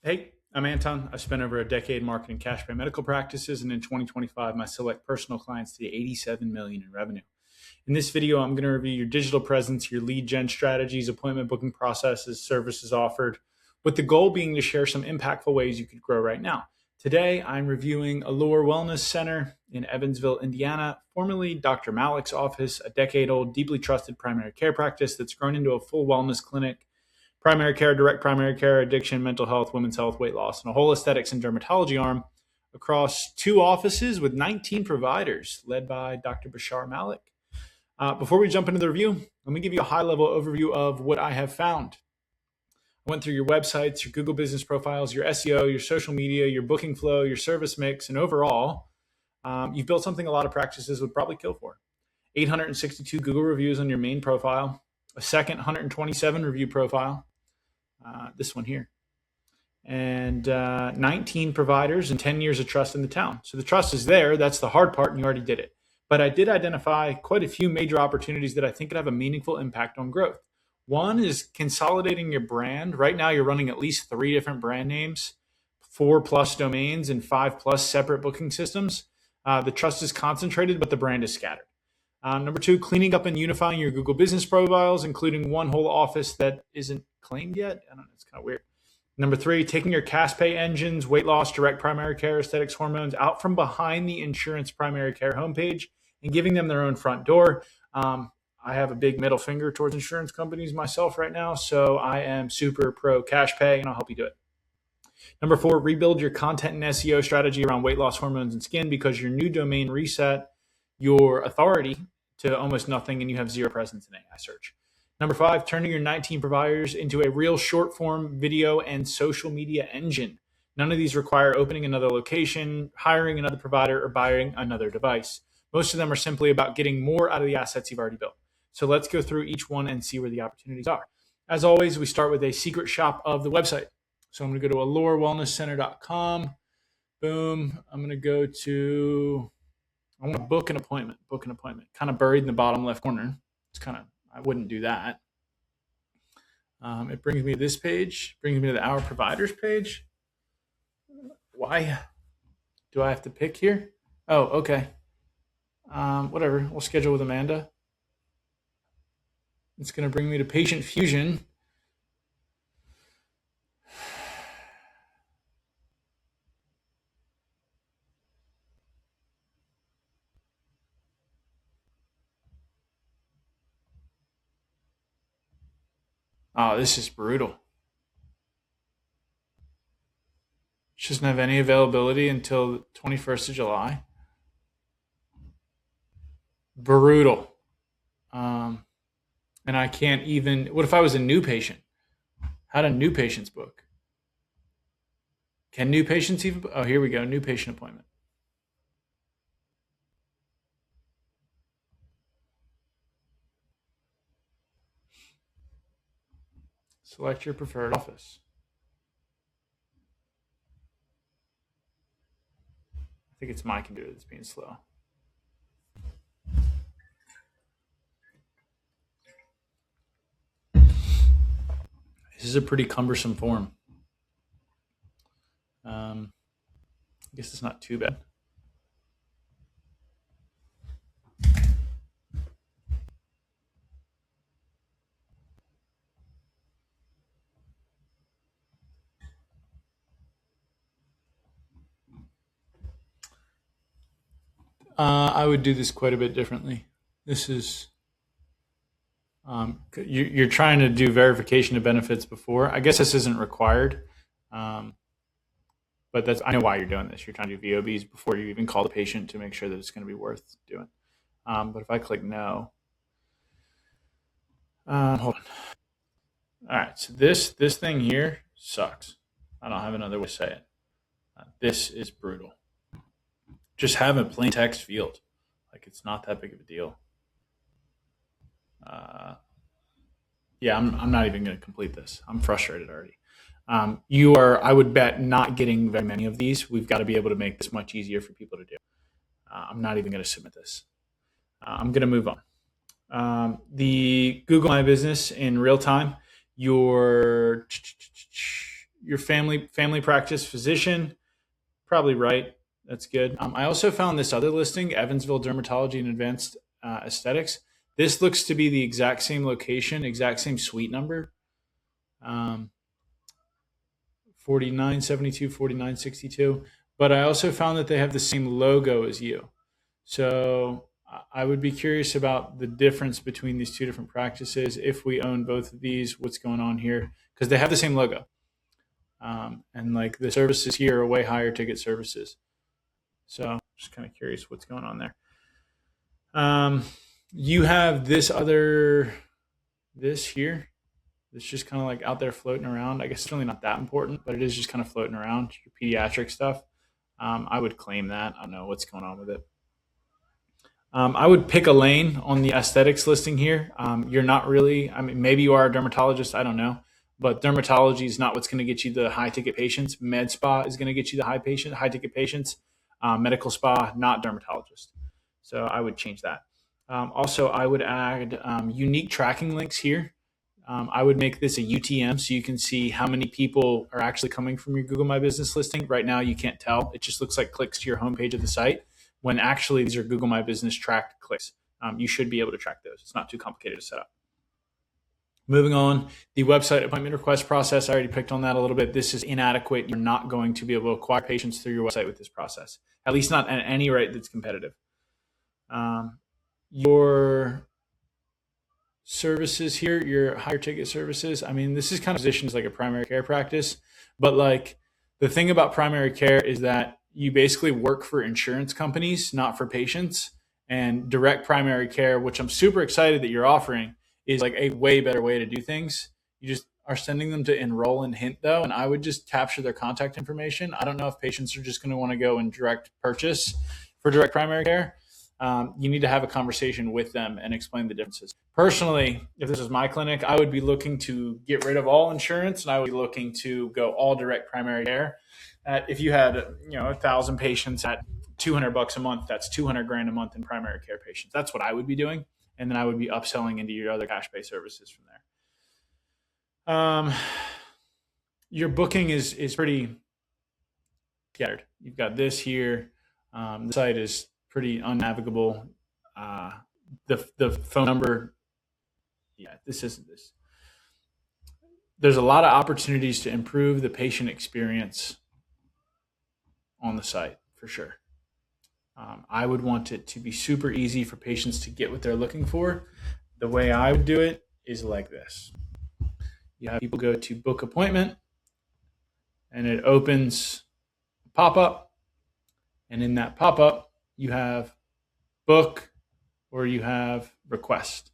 Hey, I'm Anton. I've spent over a decade marketing cash pay medical practices, and in 2025, my select personal clients did 87 million in revenue. In this video, I'm going to review your digital presence, your lead gen strategies, appointment booking processes, services offered, with the goal being to share some impactful ways you could grow right now. Today, I'm reviewing Allure Wellness Center in Evansville, Indiana, formerly Dr. Malek's office, a decade old, deeply trusted primary care practice that's grown into a full wellness clinic, primary care, direct primary care, addiction, mental health, women's health, weight loss, and a whole aesthetics and dermatology arm across two offices with 19 providers led by Dr. Bachar Malek. Before we jump into the review, let me give you a high level overview of what I have found. I went through your websites, your Google business profiles, your SEO, your social media, your booking flow, your service mix, and overall, you've built something a lot of practices would probably kill for. 862 Google reviews on your main profile, a second 127 review profile, this one here, and 19 providers and 10 years of trust in the town. So the trust is there. That's the hard part, and you already did it. But I did identify quite a few major opportunities that I think could have a meaningful impact on growth. One is consolidating your brand. Right now, you're running at least 3 different brand names, 4+ domains, and 5+ separate booking systems. The trust is concentrated, but the brand is scattered. Number 2, cleaning up and unifying your Google business profiles, including one whole office that isn't claimed yet. I don't know, it's kind of weird. Number 3, taking your cash pay engines, weight loss, direct primary care, aesthetics, hormones out from behind the insurance primary care homepage and giving them their own front door. I have a big middle finger towards insurance companies myself right now, so I am super pro cash pay, and I'll help you do it. Number 4, rebuild your content and SEO strategy around weight loss, hormones, and skin, because your new domain reset your authority to almost nothing and you have zero presence in AI search. Number 5, turning your 19 providers into a real short form video and social media engine. None of these require opening another location, hiring another provider, or buying another device. Most of them are simply about getting more out of the assets you've already built. So let's go through each one and see where the opportunities are. As always, we start with a secret shop of the website. So I'm going to go to allurewellnesscenter.com. Boom. I'm going to go to, I want to book an appointment. Kind of buried in the bottom left corner. It's kind of, I wouldn't do that. It brings me to this page, brings me to the Our Providers page. Why do I have to pick here? Oh, okay. Whatever. We'll schedule with Amanda. It's going to bring me to Patient Fusion. Oh, this is brutal. She doesn't have any availability until the 21st of July. Brutal. And I can't even, what if I was a new patient? How do new patients book? Can new patients even, oh, here we go, new patient appointment. Select your preferred office. I think it's my computer that's being slow. This is a pretty cumbersome form. I guess it's not too bad. I would do this quite a bit differently. This is, you're trying to do verification of benefits before. I guess this isn't required, but that's, I know why you're doing this. You're trying to do VOBs before you even call the patient to make sure that it's going to be worth doing. But if I click no, hold on. All right, so this thing here sucks. I don't have another way to say it. This is brutal. Just have a plain text field. Like, it's not that big of a deal. Yeah, I'm not even going to complete this. I'm frustrated already. You are, I would bet, not getting very many of these. We've got to be able to make this much easier for people to do. I'm not even going to submit this. I'm going to move on. The Google My Business in real time, your your family practice physician, probably right. That's good. I also found this other listing, Evansville Dermatology and Advanced Aesthetics. This looks to be the exact same location, exact same suite number. 4972, 4962. But I also found that they have the same logo as you. So I would be curious about the difference between these two different practices. If we own both of these, what's going on here? Because they have the same logo. And like the services here are way higher ticket services. So just kind of curious what's going on there. You have this here. It's just kind of like out there floating around. I guess it's really not that important, but it is just kind of floating around. Your pediatric stuff. I would claim that. I don't know what's going on with it. I would pick a lane on the aesthetics listing here. You're not really, maybe you are a dermatologist. I don't know. But dermatology is not what's going to get you the high ticket patients. Med spa is going to get you the high ticket patients. Medical spa, not dermatologist. So I would change that. Also, I would add unique tracking links here. I would make this a UTM so you can see how many people are actually coming from your Google My Business listing. Right now, you can't tell. It just looks like clicks to your homepage of the site when actually these are Google My Business tracked clicks. You should be able to track those. It's not too complicated to set up. Moving on, the website appointment request process, I already picked on that a little bit. This is inadequate. You're not going to be able to acquire patients through your website with this process, at least not at any rate that's competitive. Your services here, your higher ticket services, this is kind of positioned as like a primary care practice, but like the thing about primary care is that you basically work for insurance companies, not for patients. And direct primary care, which I'm super excited that you're offering, is like a way better way to do things. You just are sending them to enroll in Hint though, and I would just capture their contact information. I don't know if patients are just going to want to go and direct purchase for direct primary care. You need to have a conversation with them and explain the differences. Personally, if this is my clinic, I would be looking to get rid of all insurance, and I would be looking to go all direct primary care. If you had 1,000 patients at $200 a month, that's $200,000 a month in primary care patients. That's what I would be doing. And then I would be upselling into your other cash pay services from there. Your booking is pretty scattered. You've got this here. The site is pretty unnavigable. The phone number, this isn't this. There's a lot of opportunities to improve the patient experience on the site for sure. I would want it to be super easy for patients to get what they're looking for. The way I would do it is like this. You have people go to book appointment, and it opens a pop-up. And in that pop-up, you have book or you have request,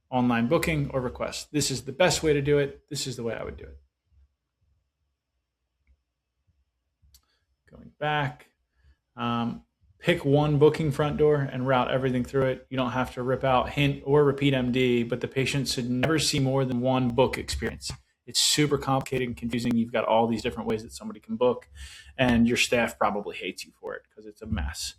online booking or request. This is the best way to do it. This is the way I would do it. Going back. Pick one booking front door and route everything through it. You don't have to rip out Hint or Repeat MD, but the patient should never see more than one book experience. It's super complicated and confusing. You've got all these different ways that somebody can book, and your staff probably hates you for it because it's a mess.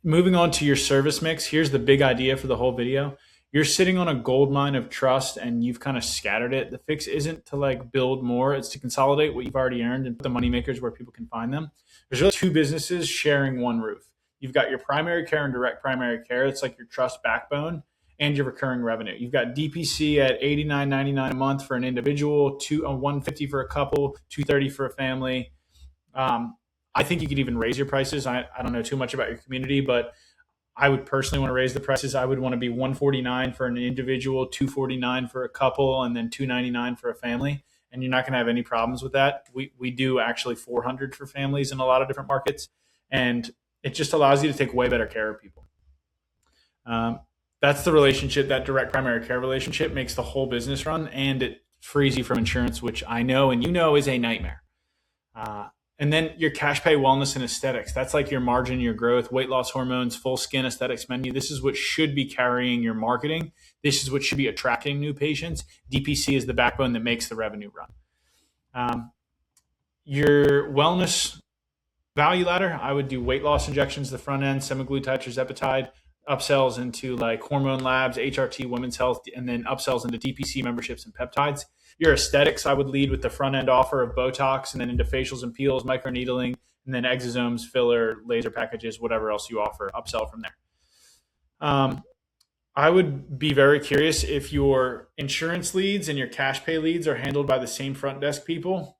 Moving on to your service mix, here's the big idea for the whole video. You're sitting on a gold mine of trust and you've kind of scattered it. The fix isn't to like build more. It's to consolidate what you've already earned and put the money makers where people can find them. There's really two businesses sharing one roof. You've got your primary care and direct primary care. It's like your trust backbone and your recurring revenue. You've got DPC at $89.99 a month for an individual, $150 for a couple, $230 for a family. I think you could even raise your prices. I don't know too much about your community, but I would personally want to raise the prices. I would want to be $149 for an individual, $249 for a couple, and then $299 for a family. And you're not going to have any problems with that. We do actually $400 for families in a lot of different markets, and it just allows you to take way better care of people. That's the relationship. That direct primary care relationship makes the whole business run, and it frees you from insurance, which I know and you know is a nightmare. And then your cash pay wellness and aesthetics. That's like your margin, your growth, weight loss hormones, full skin aesthetics menu. This is what should be carrying your marketing. This is what should be attracting new patients. DPC is the backbone that makes the revenue run. Your wellness value ladder, I would do weight loss injections, the front end, semaglutide, tirzepatide, upsells into like hormone labs, HRT, women's health, and then upsells into DPC memberships and peptides. your aesthetics, I would lead with the front end offer of Botox, and then into facials and peels, microneedling, and then exosomes, filler, laser packages, whatever else you offer, upsell from there. I would be very curious if your insurance leads and your cash pay leads are handled by the same front desk people,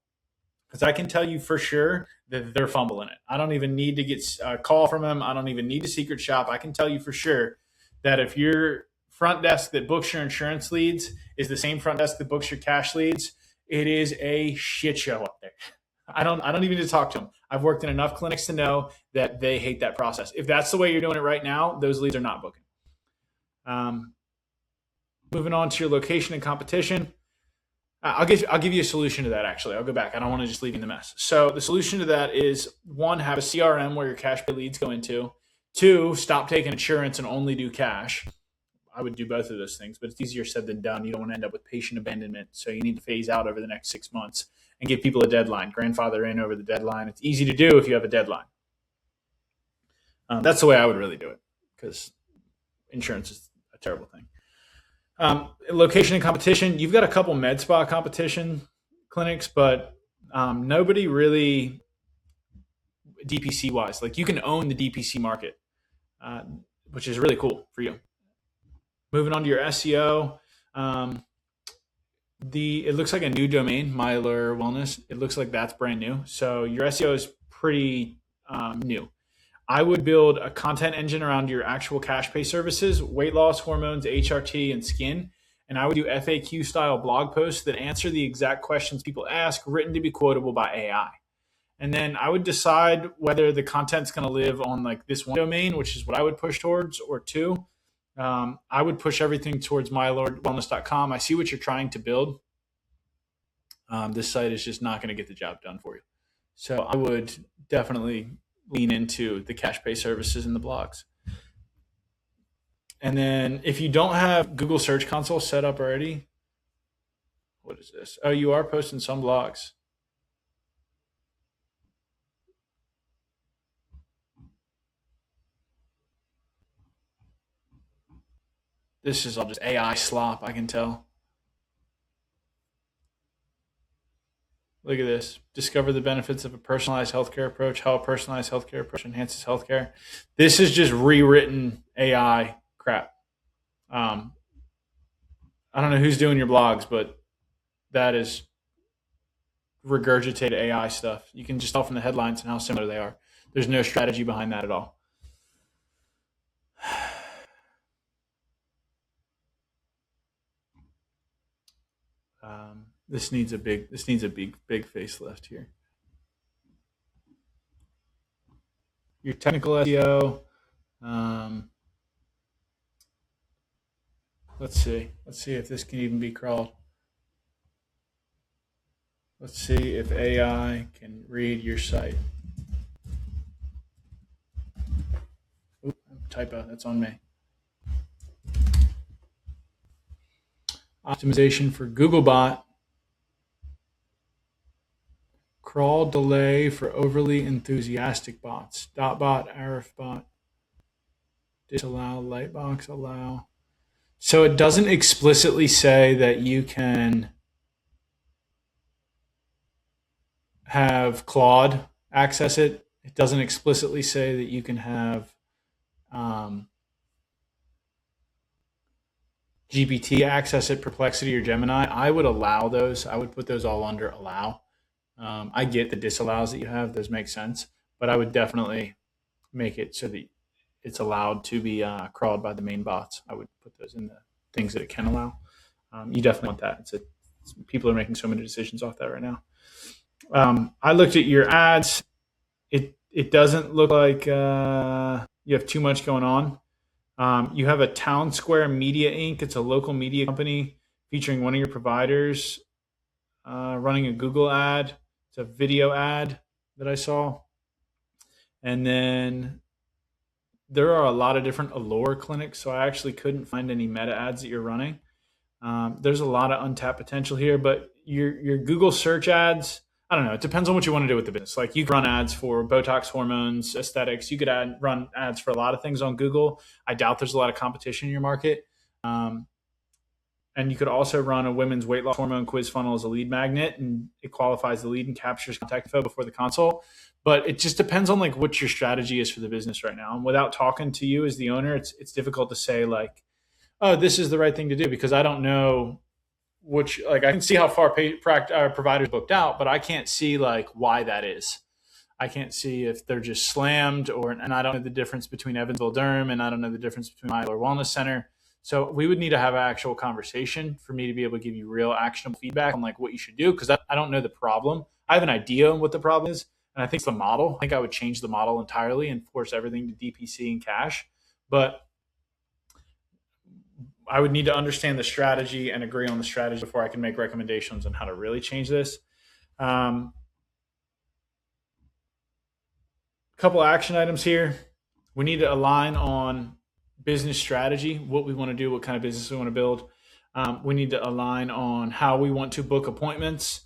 because I can tell you for sure that they're fumbling it. I don't even need to get a call from them. I don't even need to secret shop. I can tell you for sure that if your front desk that books your insurance leads is the same front desk that books your cash leads, it is a shit show up there. I don't even need to talk to them. I've worked in enough clinics to know that they hate that process. If that's the way you're doing it right now, those leads are not booking. Moving on to your location and competition. I'll give you a solution to that. Actually, I'll go back. I don't want to just leave you in the mess. So the solution to that is, one, have a CRM where your cash pay leads go into. Two, stop taking insurance and only do cash. I would do both of those things, but it's easier said than done. You don't want to end up with patient abandonment. So you need to phase out over the next 6 months and give people a deadline. Grandfather in over the deadline. It's easy to do if you have a deadline. That's the way I would really do it, because insurance is a terrible thing. Location and competition. You've got a couple med spa competition clinics, but nobody really DPC wise. Like, you can own the DPC market, which is really cool for you. Moving on to your SEO. It looks like a new domain, Allure Wellness. It looks like that's brand new. So your SEO is pretty new. I would build a content engine around your actual cash pay services, weight loss, hormones, HRT, and skin. And I would do FAQ style blog posts that answer the exact questions people ask, written to be quotable by AI. And then I would decide whether the content's going to live on like this one domain, which is what I would push towards, or two. I would push everything towards myallurewellness.com. I see what you're trying to build. This site is just not going to get the job done for you. So I would definitely lean into the cash pay services and the blogs. And then if you don't have Google Search Console set up already, what is this? Oh, you are posting some blogs. This is all just AI slop, I can tell. Look at this. Discover the benefits of a personalized healthcare approach, how a personalized healthcare approach enhances healthcare. This is just rewritten AI crap. I don't know who's doing your blogs, but that is regurgitated AI stuff. You can just tell from the headlines and how similar they are. There's no strategy behind that at all. This needs a big facelift here. Your technical SEO. Let's see if this can even be crawled. Let's see if AI can read your site. Oop, typo, that's on me. Optimization for Googlebot. Crawl delay for overly enthusiastic bots. Dotbot, Arifbot, disallow, Lightbox, allow. So it doesn't explicitly say that you can have Claude access it. It doesn't explicitly say that you can have GPT access it, Perplexity or Gemini. I would allow those. I would put those all under allow. I get the disallows that you have. Those make sense. But I would definitely make it so that it's allowed to be crawled by the main bots. I would put those in the things that it can allow. You definitely want that. People are making so many decisions off that right now. I looked at your ads. It doesn't look like you have too much going on. You have a Town Square Media Inc. It's a local media company featuring one of your providers running a Google ad. It's a video ad that I saw. And then there are a lot of different Allure clinics, so I actually couldn't find any meta ads that you're running. There's a lot of untapped potential here, but your Google search ads, I don't know. It depends on what you want to do with the business. Like, you can run ads for Botox, hormones, aesthetics. You could run ads for a lot of things on Google. I doubt there's a lot of competition in your market. And you could also run a women's weight loss hormone quiz funnel as a lead magnet, and it qualifies the lead and captures contact info before the consult. But it just depends on like what your strategy is for the business right now. And without talking to you as the owner, it's difficult to say like, oh, this is the right thing to do, because I don't know which, like, I can see how far providers booked out, but I can't see like why that is. I can't see if they're just slammed, and I don't know the difference between Evansville Derm, and I don't know the difference between my Allure Wellness Center. So we would need to have an actual conversation for me to be able to give you real actionable feedback on like what you should do, because I don't know the problem. I have an idea on what the problem is, and I think it's the model. I think I would change the model entirely and force everything to DPC and cash. But I would need to understand the strategy and agree on the strategy before I can make recommendations on how to really change this. Couple action items here. We need to align on business strategy, what we want to do, what kind of business we want to build. We need to align on how we want to book appointments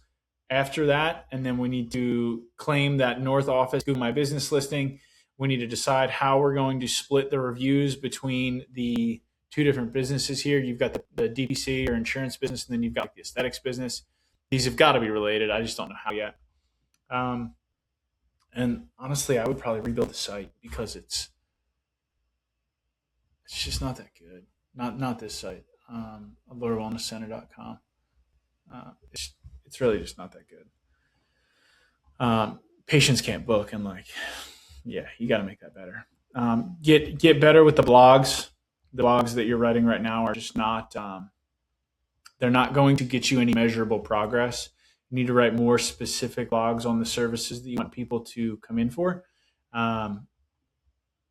after that. And then we need to claim that North Office Google My Business listing. We need to decide how we're going to split the reviews between the two different businesses here. You've got the DPC or insurance business, and then you've got the aesthetics business. These have got to be related. I just don't know how yet. And honestly, I would probably rebuild the site, because it's just not that good. Not this site, AllureWellnessCenter.com. It's really just not that good. Patients can't book, and like, yeah, you got to make that better. Get better with the blogs. The blogs that you're writing right now are just not. They're not going to get you any measurable progress. You need to write more specific blogs on the services that you want people to come in for.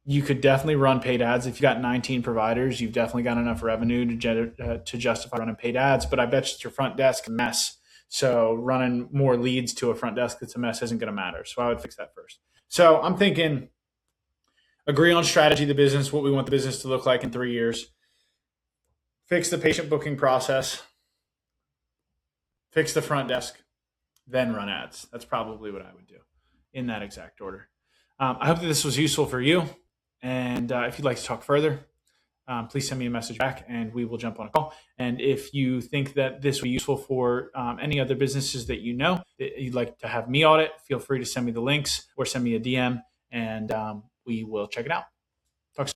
You could definitely run paid ads. If you've got 19 providers, you've definitely got enough revenue to justify running paid ads. But I bet your front desk a mess. So running more leads to a front desk that's a mess isn't going to matter. So I would fix that first. So I'm thinking, agree on strategy of the business, what we want the business to look like in 3 years. Fix the patient booking process. Fix the front desk. Then run ads. That's probably what I would do in that exact order. I hope that this was useful for you. And if you'd like to talk further, please send me a message back and we will jump on a call. And if you think that this will be useful for any other businesses that you know that you'd like to have me audit, feel free to send me the links or send me a DM, and we will check it out.